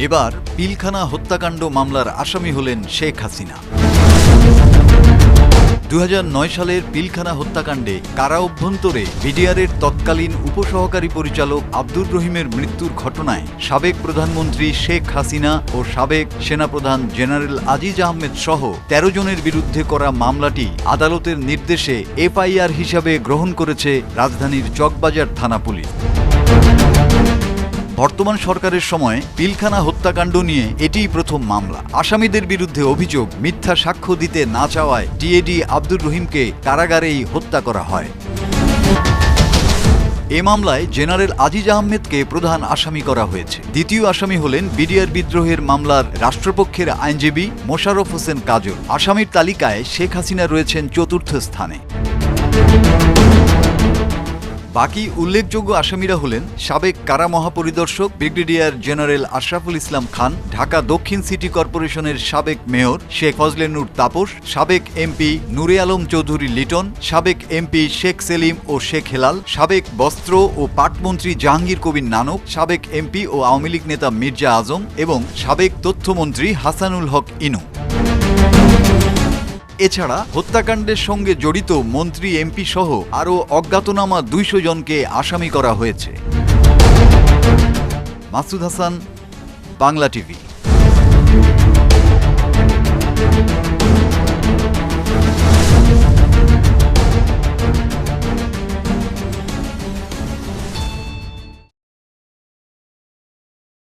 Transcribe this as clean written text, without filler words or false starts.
এবার পিলখানা হত্যাকাণ্ড মামলার আসামি হলেন শেখ হাসিনা। 2009 সালের পিলখানা হত্যাকাণ্ডে কারা অভ্যন্তরে বিডিআরের তৎকালীন উপসহকারী পরিচালক আব্দুর রহিমের মৃত্যুর ঘটনায় সাবেক প্রধানমন্ত্রী শেখ হাসিনা ও সাবেক সেনাপ্রধান জেনারেল আজিজ আহমেদ সহ 13 জনের বিরুদ্ধে করা মামলাটি আদালতের নির্দেশে এফআইআর হিসাবে গ্রহণ করেছে রাজধানীর চকবাজার থানা পুলিশ। বর্তমান সরকারের সময় পিলখানা হত্যাকাণ্ড নিয়ে এটিই প্রথম মামলা। আসামিদের বিরুদ্ধে অভিযোগ মিথ্যা সাক্ষ্য দিতে না চাওয়ায় টিএডি আব্দুর রহিমকে কারাগারেই হত্যা করা হয়। এ মামলায় জেনারেল আজিজ আহমেদকে প্রধান আসামি করা হয়েছে। দ্বিতীয় আসামি হলেন বিডিআর বিদ্রোহের মামলার রাষ্ট্রপক্ষের আইনজীবী মোশাররফ হোসেন কাজল। আসামির তালিকায় শেখ হাসিনা রয়েছেন চতুর্থ স্থানে। বাকি উল্লেখযোগ্য আসামিরা হলেন সাবেক কারা মহাপরিদর্শক ব্রিগেডিয়ার জেনারেল আশরাফুল ইসলাম খান, ঢাকা দক্ষিণ সিটি কর্পোরেশনের সাবেক মেয়র শেখ ফজলে নূর তাপস, সাবেক এমপি নূরে আলম চৌধুরী লিটন, সাবেক এমপি শেখ সেলিম ও শেখ হেলাল, সাবেক বস্ত্র ও পাটমন্ত্রী জাহাঙ্গীর কবির নানক, সাবেক এমপি ও আওয়ামী লীগ নেতা মির্জা আজম এবং সাবেক তথ্যমন্ত্রী হাসানুল হক ইনু। এছাড়া হত্যাকাণ্ডের সঙ্গে জড়িত মন্ত্রী, এমপি সহ আরও অজ্ঞাতনামা 200 জনকে আসামি করা হয়েছে। মাসুদ হাসান, বাংলা টিভি।